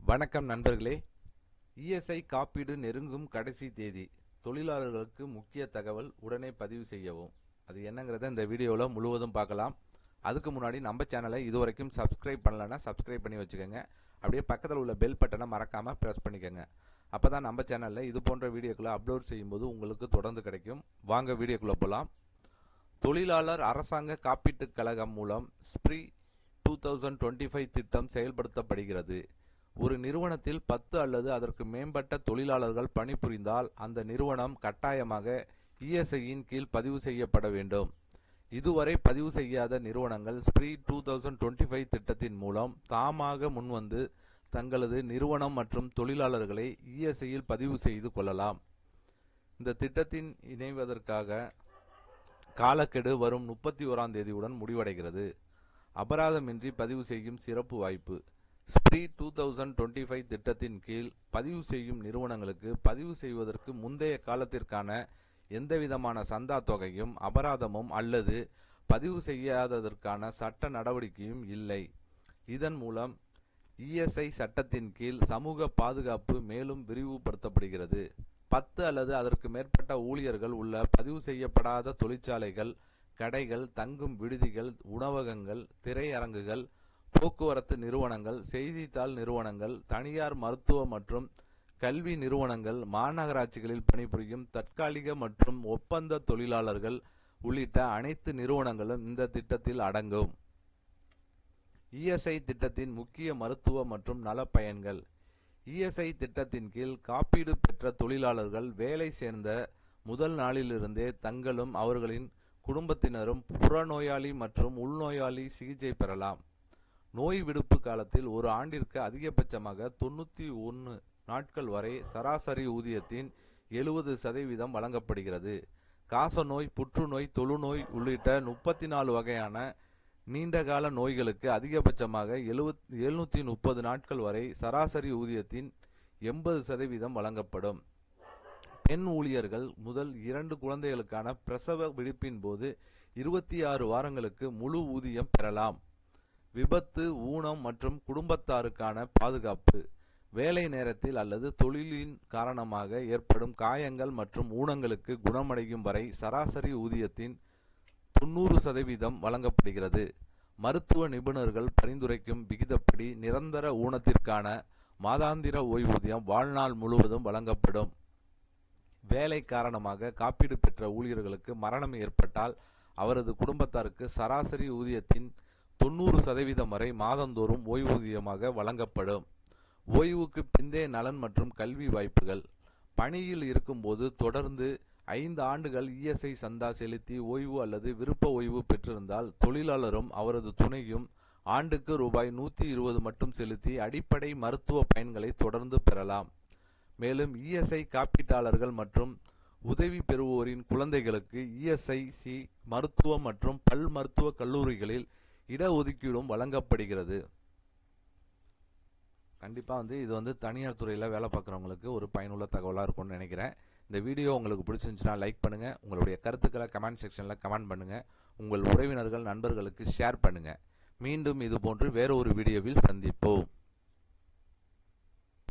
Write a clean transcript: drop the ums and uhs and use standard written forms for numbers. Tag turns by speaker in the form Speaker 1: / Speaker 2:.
Speaker 1: வணக்கம் நண்பர்களே. இஎஸ்ஐ காப்பீடு நெருங்கும் கடைசி தேதி. தொழிலாளர்களுக்கு முக்கிய தகவல், உடனே பதிவு செய்யவும். அது என்னங்கிறத இந்த வீடியோவில் முழுவதும் பார்க்கலாம். அதுக்கு முன்னாடி நம்ம சேனலை இதுவரைக்கும் சப்ஸ்கிரைப் பண்ணலன்னா சப்ஸ்கிரைப் பண்ணி வச்சுக்கோங்க. அப்படியே பக்கத்தில் உள்ள பெல் பட்டனை மறக்காமல் ப்ரெஸ் பண்ணிக்கோங்க. அப்போ தான் நம்ம சேனலில் இது போன்ற வீடியோக்களை அப்லோட் செய்யும்போது உங்களுக்கு தொடர்ந்து கிடைக்கும். வாங்க வீடியோக்குள்ளே போகலாம். தொழிலாளர் அரசாங்க காப்பீட்டுக் கழகம் மூலம் ஸ்ப்ரீ 2025 திட்டம் செயல்படுத்தப்படுகிறது. ஒரு நிறுவனத்தில் 10 அல்லது அதற்கு மேம்பட்ட தொழிலாளர்கள் பணிபுரிந்தால் அந்த நிறுவனம் கட்டாயமாக இஎஸ்ஐயின் கீழ் பதிவு செய்யப்பட வேண்டும். இதுவரை பதிவு செய்யாத நிறுவனங்கள் ஸ்ப்ரீ 2025 திட்டத்தின் மூலம் தாமாக முன்வந்து தங்களது நிறுவனம் மற்றும் தொழிலாளர்களை இஎஸ்ஐயில் பதிவு செய்து கொள்ளலாம். இந்த திட்டத்தின் இணைவதற்காக காலக்கெடு வரும் 31ஆம் தேதியுடன் முடிவடைகிறது. அபராதமின்றி பதிவு செய்யும் சிறப்பு வாய்ப்பு. ஸ்ப்ரீ 2025 திட்டத்தின் கீழ் பதிவு செய்யும் நிறுவனங்களுக்கு பதிவு செய்வதற்கு முந்தைய காலத்திற்கான எந்தவிதமான சந்தா தொகையும் அபராதமும் அல்லது பதிவு செய்யாததற்கான சட்ட நடவடிக்கையும் இல்லை. இதன் மூலம் இஎஸ்ஐ சட்டத்தின் கீழ் சமூக பாதுகாப்பு மேலும் விரிவுபடுத்தப்படுகிறது. 10 அல்லது அதற்கு மேற்பட்ட ஊழியர்கள் உள்ள பதிவு செய்யப்படாத தொழிற்சாலைகள், கடைகள், தங்கும் விடுதிகள், உணவகங்கள், திரையரங்குகள், போக்குவரத்து நிறுவனங்கள், செய்தித்தாள் நிறுவனங்கள், தனியார் மருத்துவ மற்றும் கல்வி நிறுவனங்கள், மாநகராட்சிகளில் பணிபுரியும் தற்காலிக மற்றும் ஒப்பந்த தொழிலாளர்கள் உள்ளிட்ட அனைத்து நிறுவனங்களும் இந்த திட்டத்தில் அடங்கும். இஎஸ்ஐ திட்டத்தின் முக்கிய மருத்துவ மற்றும் நல பயன்கள். இஎஸ்ஐ திட்டத்தின் கீழ் காப்பீடு பெற்ற தொழிலாளர்கள் வேலை சேர்ந்த முதல் நாளிலிருந்தே தங்களும் அவர்களின் குடும்பத்தினரும் புறநோயாளி மற்றும் உள்நோயாளி சிகிச்சை பெறலாம். நோய் விடுப்பு காலத்தில் ஒரு ஆண்டிற்கு அதிகபட்சமாக 91 நாட்கள் வரை சராசரி ஊதியத்தின் 70% வழங்கப்படுகிறது. காசநோய், புற்றுநோய், தொழுநோய் உள்ளிட்ட 34 வகையான நீண்டகால நோய்களுக்கு அதிகபட்சமாக 730 நாட்கள் வரை சராசரி ஊதியத்தின் 80% வழங்கப்படும். பெண் ஊழியர்கள் முதல் 2 குழந்தைகளுக்கான பிரசவ விடுப்பின் போது 26 வாரங்களுக்கு முழு ஊதியம் பெறலாம். விபத்து, ஊனம் மற்றும் குடும்பத்தாருக்கான பாதுகாப்பு. வேலை நேரத்தில் அல்லது தொழிலின் காரணமாக ஏற்படும் காயங்கள் மற்றும் ஊனங்களுக்கு குணமடையும் வரை சராசரி ஊதியத்தின் 90% வழங்கப்படுகிறது. மருத்துவ நிபுணர்கள் பரிந்துரைக்கும் விகிதப்படி நிரந்தர ஊனத்திற்கான மாதாந்திர ஓய்வூதியம் வாழ்நாள் முழுவதும் வழங்கப்படும். வேலை காரணமாக காப்பீடு பெற்ற ஊழியர்களுக்கு மரணம் ஏற்பட்டால் அவரது குடும்பத்தாருக்கு சராசரி ஊதியத்தின் 90% வரை மாதந்தோறும் ஓய்வூதியமாக வழங்கப்படும். ஓய்வுக்கு பிந்தைய நலன் மற்றும் கல்வி வாய்ப்புகள். பணியில் இருக்கும்போது தொடர்ந்து 5 ஆண்டுகள் இஎஸ்ஐ சந்தா செலுத்தி ஓய்வு அல்லது விருப்ப ஓய்வு பெற்றிருந்தால் தொழிலாளரும் அவரது துணையும் ஆண்டுக்கு ரூபாய் 120 மட்டும் செலுத்தி அடிப்படை மருத்துவ பயன்களை தொடர்ந்து பெறலாம். மேலும் இஎஸ்ஐ காப்பீட்டாளர்கள் மற்றும் உதவி பெறுவோரின் குழந்தைகளுக்கு இஎஸ்ஐசி மருத்துவ மற்றும் பல் மருத்துவ கல்லூரிகளில் இடஒதுக்கீடும் வழங்கப்படுகிறது. கண்டிப்பாக இது தனியார் துறையில் வேலை பார்க்குறவங்களுக்கு ஒரு பயனுள்ள தகவலாக இருக்கும்னு நினைக்கிறேன். இந்த வீடியோ உங்களுக்கு பிடிச்சிருந்துச்சுன்னா லைக் பண்ணுங்கள். உங்களுடைய கருத்துக்களை கமெண்ட் செக்ஷனில் கமெண்ட் பண்ணுங்கள். உங்கள் உறவினர்கள், நண்பர்களுக்கு ஷேர் பண்ணுங்கள். மீண்டும் இதுபோன்று வேறு ஒரு வீடியோவில் சந்திப்போம்.